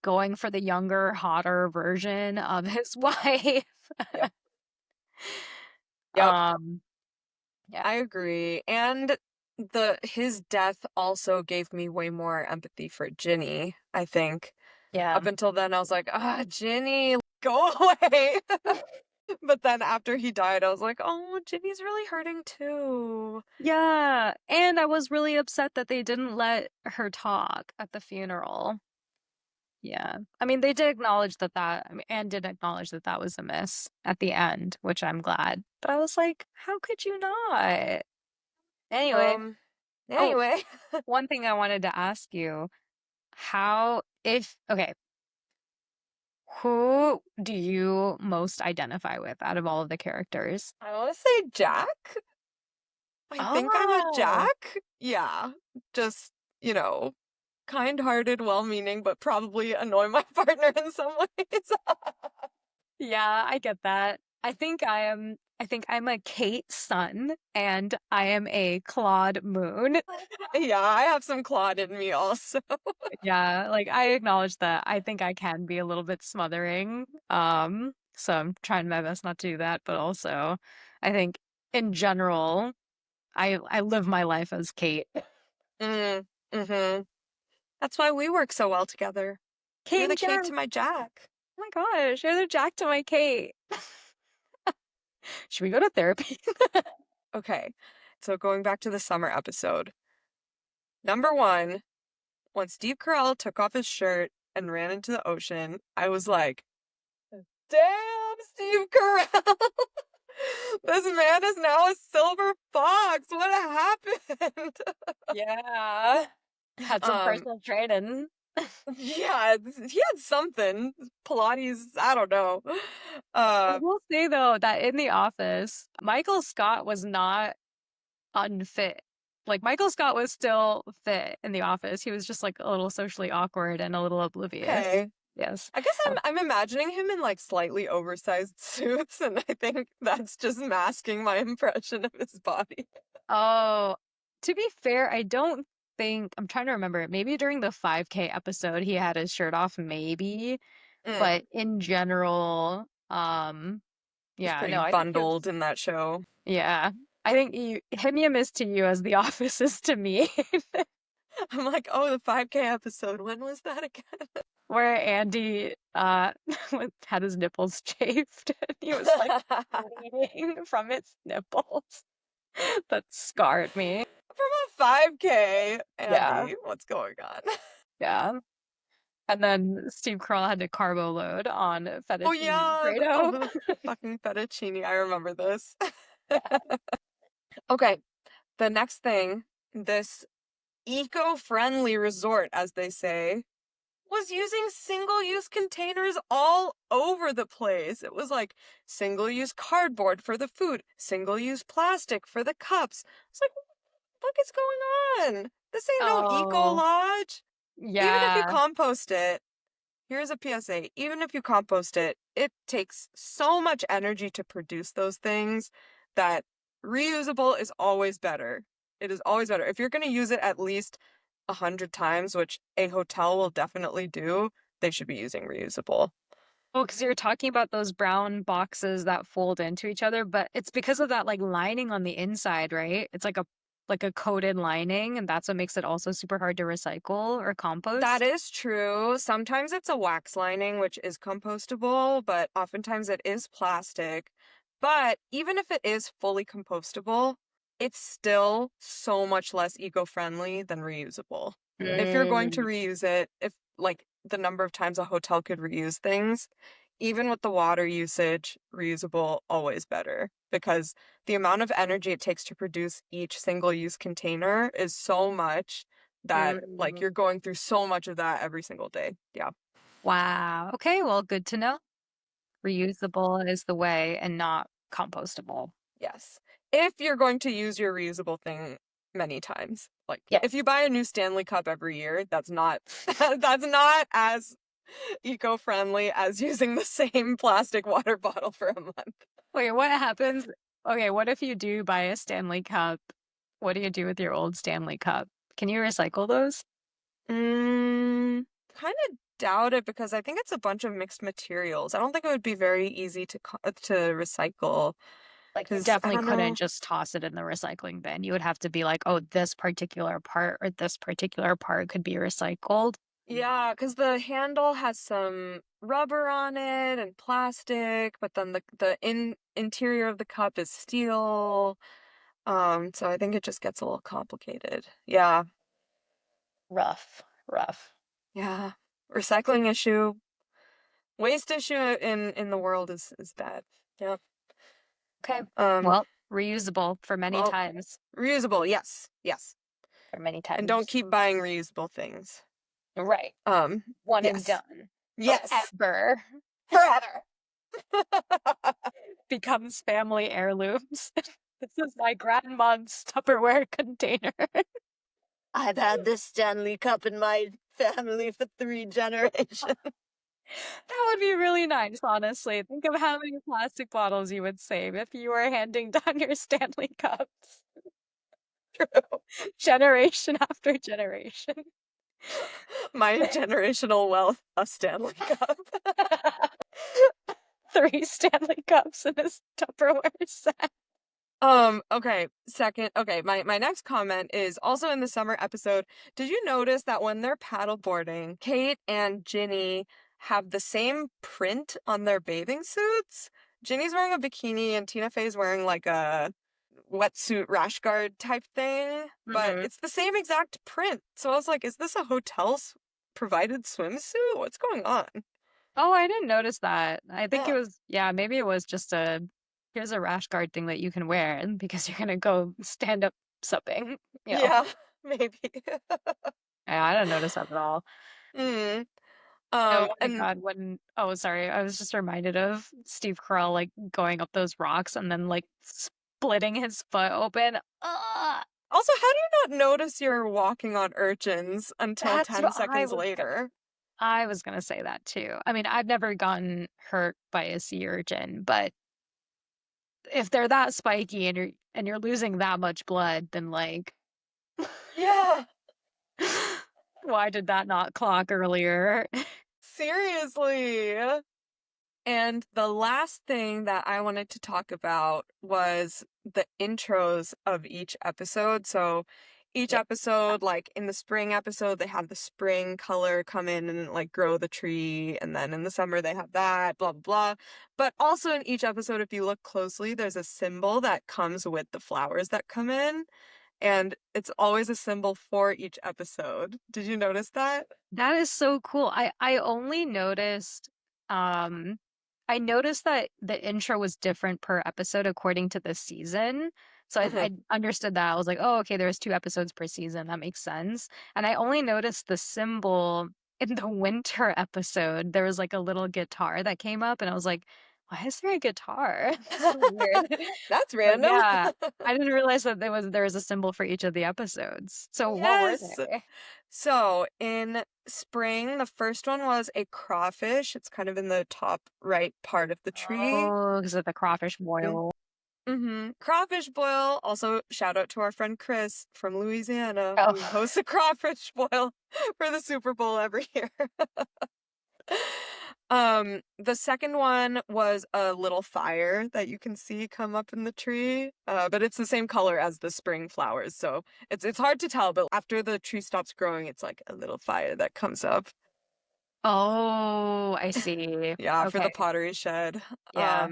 going for the younger, hotter version of his wife. yep, yep. Um, yeah. I agree. And the his death also gave me way more empathy for Ginny, I think. Yeah. Up until then, I was like, ah, Ginny, go away. But then after he died, I was like, oh, Ginny's really hurting too. Yeah, and I was really upset that they didn't let her talk at the funeral. Yeah. I mean, they did acknowledge I mean, Anne did acknowledge that that was a miss at the end, which I'm glad. But I was like, how could you not? Anyway, Um, oh, anyway. one thing I wanted to ask you, okay, who do you most identify with out of all of the characters? I want to say Jack. I think I'm a Oh, Jack. Yeah. Just, you know. kind-hearted, well-meaning, but probably annoy my partner in some ways. Yeah, I get that. I think I'm a Kate sun and I am a Claude moon. Yeah, I have some Claude in me also. Yeah, like I acknowledge that. I think I can be a little bit smothering. So I'm trying my best not to do that, but also I think in general, I live my life as Kate. Mm, mm-hmm. That's why we work so well together. Kate You're the and Kate Jack. to my Jack. Oh my gosh, you're the Jack to my Kate. Should we go to therapy? Okay, so going back to the summer episode. Number one, when Steve Carell took off his shirt and ran into the ocean, I was like, damn, Steve Carell! This man is now a silver fox. What happened? Yeah. Had some Um, personal training. yeah, he had something. Pilates, I don't know. I Uh, will say though that in the office, Michael Scott was not unfit. Like Michael Scott was still fit in the office. He was just like a little socially awkward and a little oblivious. okay. Yes. I guess I'm imagining him in like slightly oversized suits, and I think that's just masking my impression of his body. Oh, to be fair, I don't think I'm trying to remember. Maybe during the 5K episode he had his shirt off, maybe. Mm, But in general, he's yeah, pretty no, I think bundled it's in that show. yeah. I think him is to you as the office is to me. I'm like, oh, the 5K episode. When was that again? Where Andy had his nipples chafed and he was like bleeding from his nipples. That scarred me. From a 5K, Yeah, Andy, what's going on? yeah. And then Steve Carell had to carbo load on Oh fettuccine yeah, Alfredo. oh, the fucking fettuccine. I remember this. Okay, the next thing, this eco-friendly resort, as they say, was using single-use containers all over the place. It was like single-use cardboard for the food, single-use plastic for the cups. It's like, what the fuck is going on? This ain't no eco Oh, lodge. Even if you yeah. compost it, here's a PSA. Even if you compost it, it takes so much energy to produce those things that reusable is always better. It is always better. If you're going to use it at least 100 times, which a hotel will definitely do, they should be using reusable. Oh, because you're talking about those brown boxes that fold into each other, but it's because of that like lining on the inside, right? It's like a coated lining, and that's what makes it also super hard to recycle or That compost. is true. Sometimes it's a wax lining, which is compostable, but oftentimes it is plastic. But even if it is fully compostable, it's still so much less eco-friendly than reusable. If you're going to Mm. reuse it, if like the number of times a hotel could reuse things, even with the water usage, reusable always better because the amount of energy it takes to produce each single-use container is so much that like Mm. you're going through so much of that every single day. Yeah. Wow. Okay, well, good to know. Reusable is the way and not compostable. Yes. If you're going to use your reusable thing many times. Like if you Yes. buy a new Stanley Cup every year, that's not that's not as eco-friendly as using the same plastic water bottle for a month. Wait, what happens? Okay, what if you do buy a Stanley Cup? What do you do with your old Stanley Cup? Can you recycle those? Kind of doubt it because I think it's a bunch of mixed materials. I don't think it would be very easy to recycle Like you because I definitely don't couldn't know. just toss it in the recycling bin. You would have to be like, oh, this particular part or this particular part could be recycled. Yeah, because the handle has some rubber on it and plastic, but then the interior of the cup is steel. So I think it just gets a little complicated. Yeah, Rough, rough. yeah. Recycling issue, waste issue in the world is bad. Yeah. Okay. Um, Well, reusable for many well, times. reusable, yes, yes. For many And don't times. keep buying reusable things. Right. Um, One and yes. done. Yes. Forever. Forever. Becomes family heirlooms. This is my grandma's Tupperware container. I've had this Stanley Cup in my family for 3 generations. That would be really nice, honestly. Think of how many plastic bottles you would save if you were handing down your Stanley Cups generation after generation. My generational wealth, a Stanley Cup. 3 Stanley Cups in this Tupperware set. Okay, my next comment is also in the summer episode. Did you notice that when they're paddleboarding, Kate and Ginny have the same print on their bathing suits? Ginny's wearing a bikini and Tina Fey's wearing like a wetsuit rash guard type thing, but Mhm. it's the same exact print. So I was like, is this a hotel's provided swimsuit? What's going on? Oh, I didn't notice that. I think it Yeah. was, yeah, maybe it was just here's a rash guard thing that you can wear and because you're gonna go stand up supping, you know. Yeah, maybe. Yeah, I didn't notice that at all. Mm. Oh my And God, oh, sorry, I was just reminded of Steve Carell like going up those rocks and then like splitting his foot open. also, how do you not notice you're walking on urchins until That's 10 what I seconds was later? I was gonna say that too. I mean, I've never gotten hurt by a sea urchin, but if they're that spiky and you're losing that much blood, then like Yeah, why did that not clock earlier? seriously. And the last thing that I wanted to talk about was the intros of each episode. So each Yeah. episode, like in the spring episode, they have the spring color come in and like grow the tree. And then in the summer, they have that, blah, blah, blah. But also in each episode, if you look closely, there's a symbol that comes with the flowers that come in. And it's always a symbol for each episode. Did you notice that? That is so cool. I only noticed um I noticed that the intro was different per episode according to the season. So I understood that. I was like, oh, okay, there's 2 episodes per season. That makes sense. And I only noticed the symbol in the winter episode. There was like a little guitar that came up, and I was like, why is there a guitar? That's so weird. That's But random. yeah, I didn't realize that there was a symbol for each of the episodes. So what were Yes. they? So in spring, the first one was a crawfish. It's kind of in the top right part of the tree. Oh, because of the crawfish boil. Mm-hmm. Crawfish boil. Also, shout out to our friend Chris from Louisiana, Oh. who hosts a crawfish boil for the Super Bowl every year. The second one was a little fire that you can see come up in the tree. But it's the same color as the spring flowers, so it's hard to tell, but after the tree stops growing, it's like a little fire that comes up. Oh, I see. Yeah, for the Okay. pottery shed. Yeah.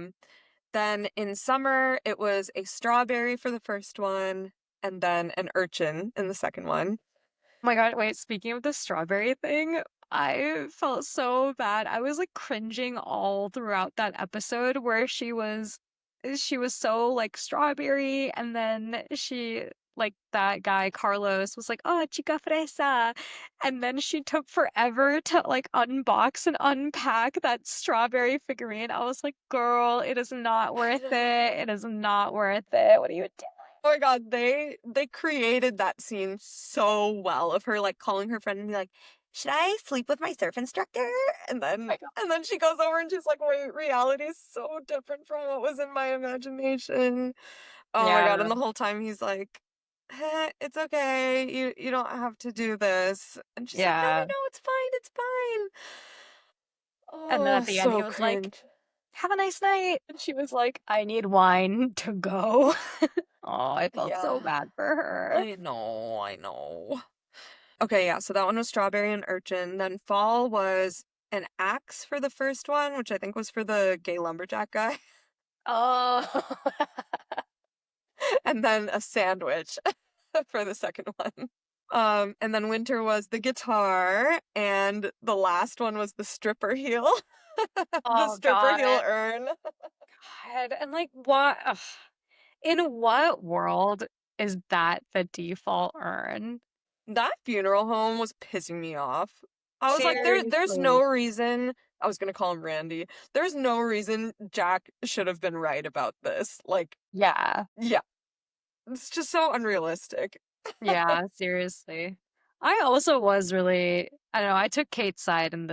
Then in summer, it was a strawberry for the first one, and then an urchin in the second one. Oh my God, wait, speaking of the strawberry thing, I felt so bad. I was like cringing all throughout that episode where she was so like strawberry and then she like that guy Carlos was like, "Oh, chica fresa." And then she took forever to like unbox and unpack that strawberry figurine. I was like, "Girl, it is not I worth know. it. It is not worth it. What are you doing?" Oh my God, they created that scene so well of her like calling her friend and be like, "Should I sleep with my surf instructor?" And then I know. and then she goes over and she's like, "Wait, reality is so different from what was in my imagination." Oh my God, Yeah. and the whole time he's like, it's okay. You don't have to do this." And she's like, "No, no, Yeah. no, it's fine. It's fine." And then Oh, at the end, he so was like, cringe. "Have a nice night." And she was like, "I need wine to go." Oh, I felt so Yeah. bad for her. I know, I know. Okay, yeah, so that one was strawberry and urchin. Then fall was an axe for the first one, which I think was for the gay lumberjack guy, Oh. and then a sandwich for the second one. And then winter was the guitar, and the last one was the stripper heel. The Oh stripper heel God. urn. God. And like what in what world is that the default urn? That funeral home was pissing me off. I was like, there's no Seriously. reason. I was gonna call him Randy. There's no reason Jack should have been right about this. Like, Yeah. yeah, it's just so unrealistic. Yeah, seriously. I also was really, I don't know, I took Kate's side in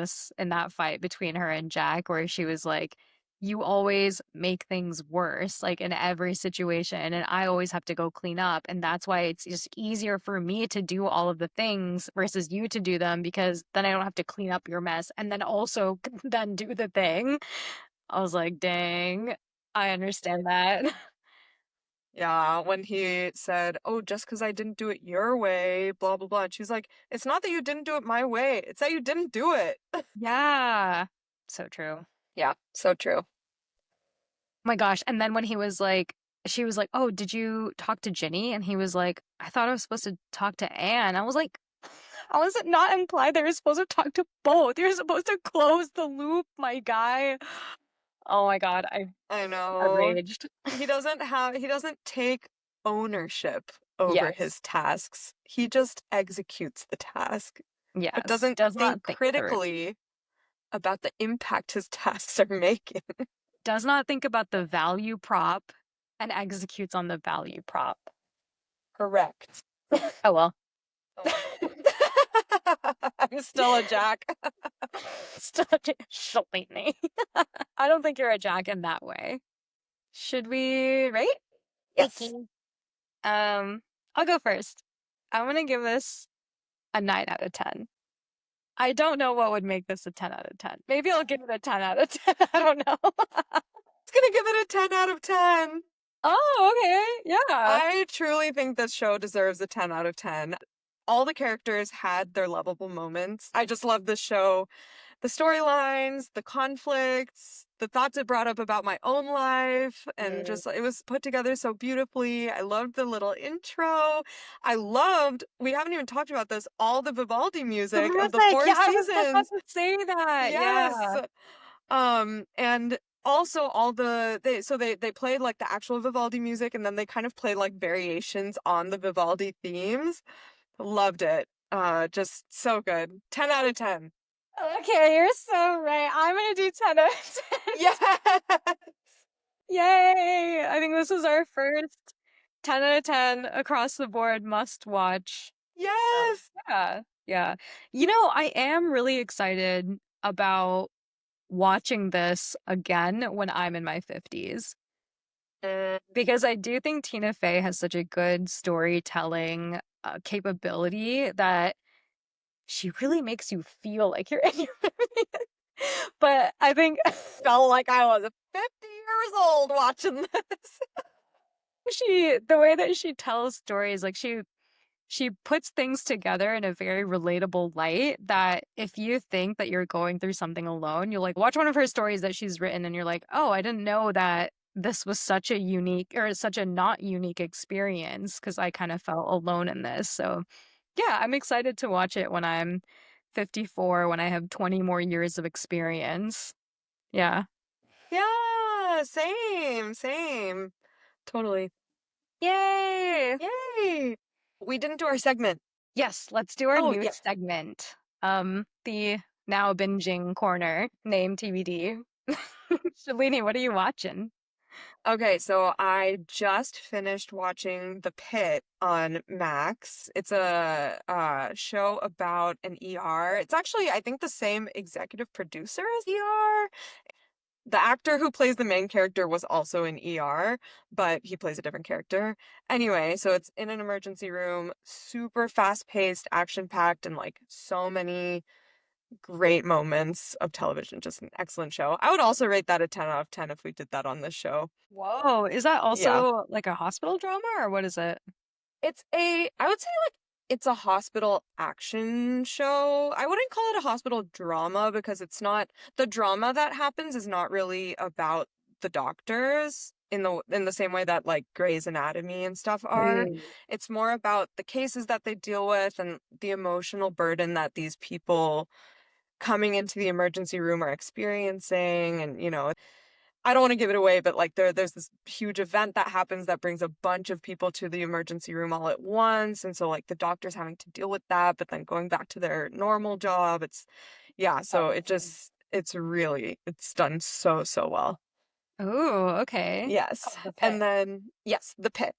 that fight between her and Jack, where she was like, you always make things worse, like in every situation, and I always have to go clean up. And that's why it's just easier for me to do all of the things versus you to do them, because then I don't have to clean up your mess and then also then do the thing. I was like, dang, I understand that. Yeah, when he said, "Oh, just because I didn't do it your way, blah blah blah," and she's like, "It's not that you didn't do it my way; it's that you didn't do it." Yeah, so true. Yeah, so true. My gosh. And then when he was like, she was like, oh, did you talk to Ginny? And he was like, I thought I was supposed to talk to Anne. I was like, how is it not implied that you're supposed to talk to both? You're supposed to close the loop, my guy. Oh my God, I I know. raged. He doesn't take ownership over Yes. his tasks. He just executes the task, but Yes. doesn't Does think not think through. critically about the impact his tasks are making. Does not think about the value prop and executes on the value prop. Correct. Oh well. Oh. I'm still a Jack. Still she'll beat me. I don't think you're a Jack in that way. Should we rate? Yes. I'll go first. I'm gonna give this a 9 out of 10. I don't know what would make this a 10 out of 10. Maybe I'll give it a 10 out of 10. I don't know. It's gonna give it a 10 out of 10. Oh, okay. Yeah. I truly think this show deserves a 10 out of 10. All the characters had their lovable moments. I just love this show. The storylines, the conflicts, the thoughts it brought up about my own life, and Mm. just it was put together so beautifully. I loved the little intro. I loved, we haven't even talked about this, all the Vivaldi The music of the music. four Yeah, I was about seasons. to say that. Yes. Yeah. And also all they played like the actual Vivaldi music, and then they kind of played like variations on the Vivaldi themes. Loved it. Just so good. 10 out of 10. Okay, you're so right. I'm gonna do 10 out of 10. Yes. Yay! I think this is our first 10 out of 10 across the board must watch. So, Yes. yeah. Yeah. You know, I am really excited about watching this again when I'm in my 50s because I do think Tina Fey has such a good storytelling capability that she really makes you feel like you're in your 50s. But I think Felt like I was 50 years old watching this. the way that she tells stories, like she puts things together in a very relatable light that if you think that you're going through something alone, you'll like watch one of her stories that she's written and you're like, oh, I didn't know that this was such a unique or such a not unique experience because I kind of felt alone in this. So yeah, I'm excited to watch it when I'm 54, when I have 20 more years of experience. Yeah. Yeah, same, same. Totally. Yay! Yay. We didn't do our segment. Yes, let's do our Oh, new yeah. segment. The now binging corner, name TBD. Shalini, what are you watching? Okay, so I just finished watching The Pit on Max. It's a show about an ER. It's actually, I think, the same executive producer as ER. The actor who plays the main character was also in ER, but he plays a different character. Anyway, so it's in an emergency room, super fast-paced, action-packed, and like so many great moments of television. Just an excellent show. I would also rate that a 10 out of 10 if we did that on this show. Whoa, is that Yeah. also like a hospital drama or what is it? I would say like it's a hospital action show. I wouldn't call it a hospital drama because it's not, the drama that happens is not really about the doctors in the same way that like Grey's Anatomy and stuff are. Mm. It's more about the cases that they deal with and the emotional burden that these people coming into the emergency room are experiencing. And I don't want to give it away, but like there's this huge event that happens that brings a bunch of people to the emergency room all at once. And so like the doctor's having to deal with that, but then going back to their normal job. Yeah, so it's done so, so well. Oh, okay. Yes. Called The Pit. And then yes, The Pit.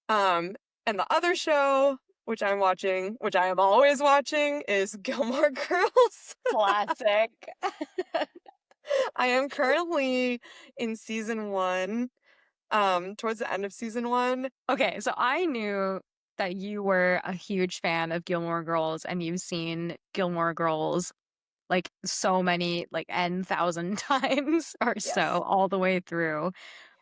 Um And the other show, which I'm watching, which I am always watching, is Gilmore Girls. Classic. I am currently in season 1, towards the end of season 1. Okay, so I knew that you were a huge fan of Gilmore Girls and you've seen Gilmore Girls like so many, like N thousand times or so Yes. all the way through.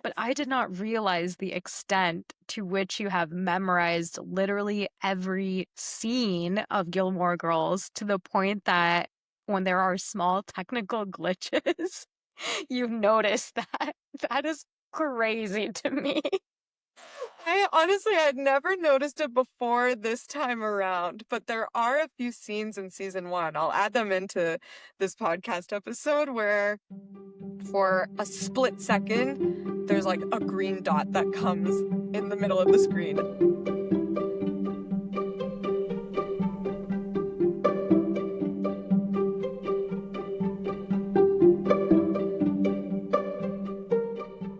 But I did not realize the extent to which you have memorized literally every scene of Gilmore Girls to the point that when there are small technical glitches, you notice that. That is crazy to me. I honestly had never noticed it before this time around, but there are a few scenes in season 1. I'll add them into this podcast episode where for a split second there's like a green dot that comes in the middle of the screen.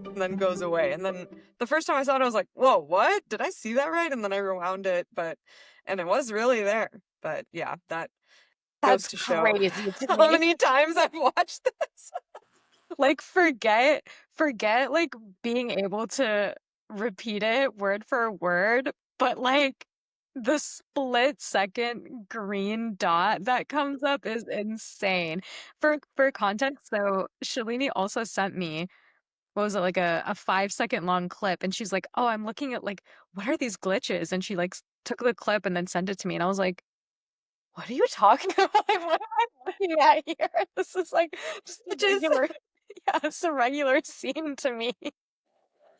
And then goes away. And then the first time I saw it, I was like, whoa, what? Did I see that right? And then I rewound it, and it was really there. But yeah, that goes That's to show crazy to how me. many times I've watched this. Like forget like being able to repeat it word for word, but like the split second green dot that comes up is insane. For context, though, Shalini also sent me, what was it, like a 5 second long clip, and she's like, "Oh, I'm looking at like what are these glitches?" And she like took the clip and then sent it to me, and I was like, "What are you talking about? Like, what am I looking at here? This is like just a Which is regular, yeah, it's a regular scene to me."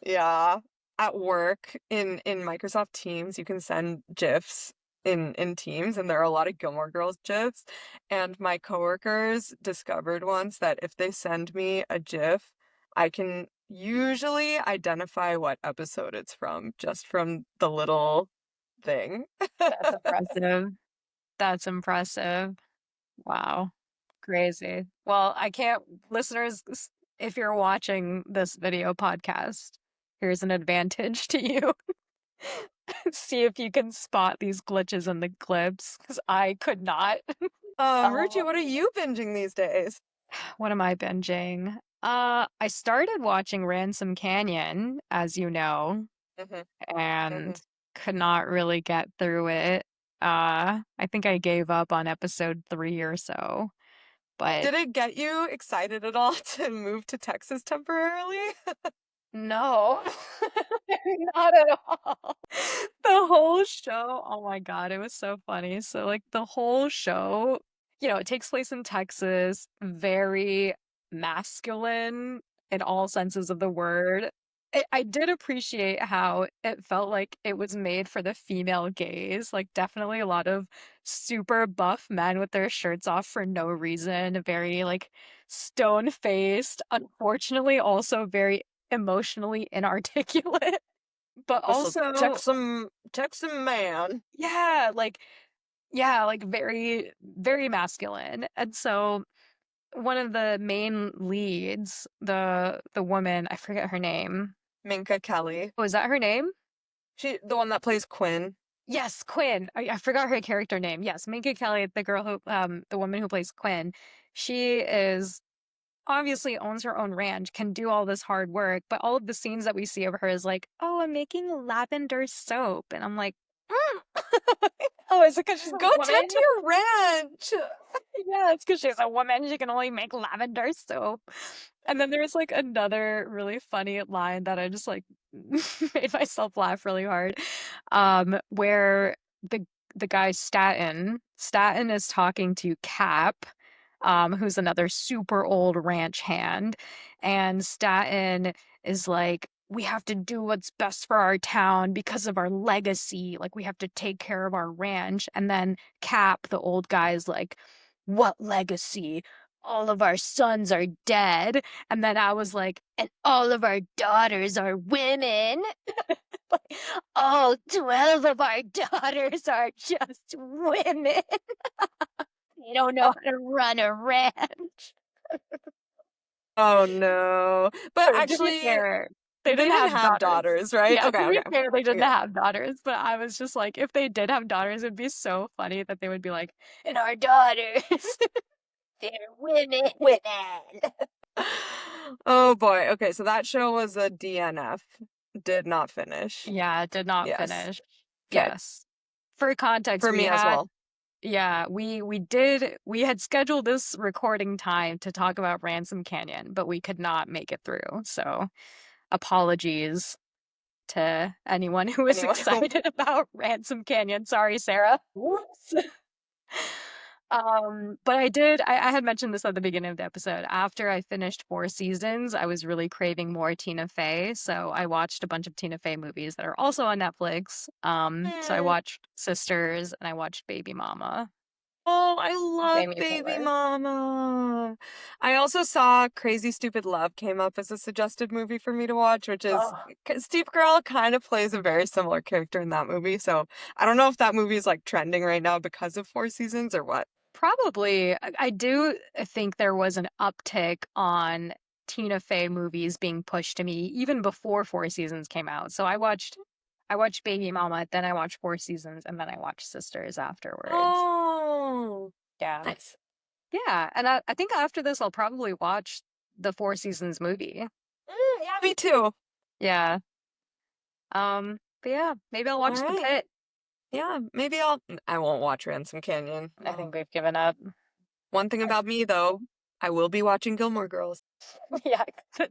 Yeah. At work in Microsoft Teams, you can send GIFs in Teams, and there are a lot of Gilmore Girls GIFs. And my coworkers discovered once that if they send me a GIF, I can usually identify what episode it's from just from the little thing. That's impressive. That's impressive. Wow. Crazy. Well, I can't, listeners, if you're watching this video podcast, here's an advantage to you. See if you can spot these glitches in the clips, because I could not. Ruchi, Um, what are you binging these days? what am I binging? I started watching Ransom Canyon, as you know, hmm hmm and could not really get through it. I think I gave up on episode 3 or so, but Did it get you excited at all to move to Texas temporarily? no, not at all. The whole show, oh my God, it was so funny. So, like, the whole show, it takes place in Texas, very masculine in all senses of the word. I did appreciate how it felt like it was made for the female gaze. Like, definitely a lot of super buff men with their shirts off for no reason, very, like, stone-faced, unfortunately, also very emotionally inarticulate. But Just a also, Texan man. yeah, like very, very masculine. And so one of the main leads, the woman, I forget her name. Minka Kelly. Oh, is that her name? The one that plays Quinn. Yes, Quinn. I forgot her character name. Yes, Minka Kelly, the girl who, the woman who plays Quinn. She is obviously owns her own ranch, can do all this hard work, but all of the scenes that we see of her is like, oh, I'm making lavender soap. And I'm like, oh, is it because she's a Go woman? tend to your ranch. Yeah, it's because she's a woman. She can only make lavender soap. And then there's like another really funny line that I just like made myself laugh really hard. Where the guy Staten is talking to Cap, who's another super old ranch hand, and Staten is like, we have to do what's best for our town because of our legacy. Like, we have to take care of our ranch. And then Cap, the old guy, is like, what legacy? All of our sons are dead. And then I was like, and all of our daughters are women. Like, all 12 of our daughters are just women. They don't know how to run a ranch. Oh no. But To be actually, fair, They didn't have daughters, right? Yeah, Okay, to be okay. fair, they didn't Okay. have daughters, but I was just like, if they did have daughters, it'd be so funny that they would be like, and our daughters, they're women. Oh boy. Okay, so that show was a DNF. Did not finish. Yeah, it did not Yes. finish. Okay. Yes. For context, For me as well. we had scheduled this recording time to talk about Ransom Canyon, but we could not make it through. So apologies to anyone who was Anyone who- excited about Ransom Canyon. Sorry, Sarah. Whoops. But I had mentioned this at the beginning of the episode. After I finished 4 seasons, I was really craving more Tina Fey. So I watched a bunch of Tina Fey movies that are also on Netflix. So I watched Sisters and I watched Baby Mama. Oh, I love Jamie Baby Fuller. Mama. I also saw Crazy Stupid Love came up as a suggested movie for me to watch, which is Steve Carell kind of plays a very similar character in that movie. So I don't know if that movie is like trending right now because of 4 seasons or what. Probably. I do think there was an uptick on Tina Fey movies being pushed to me even before 4 seasons came out. So I watched Baby Mama, then I watched 4 seasons, and then I watched Sisters afterwards. Oh, Yeah. nice. Yeah, and I think after this I'll probably watch the 4 seasons movie. Yeah, me too. Yeah. But yeah, maybe I'll watch The Alright. Pit. Yeah, maybe I won't watch Ransom Canyon. I think we've given up. One thing about me though, I will be watching Gilmore Girls. Yeah,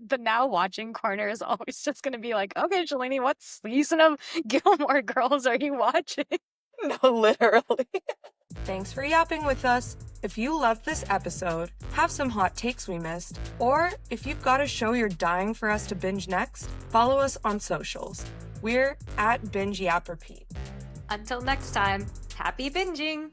the now watching corner is always just gonna be like, okay, Shalini, what season of Gilmore Girls are you watching? No, literally. Thanks for yapping with us. If you loved this episode, have some hot takes we missed, or if you've got a show you're dying for us to binge next, follow us on socials. We're at Binge Yap Repeat. Until next time, happy binging!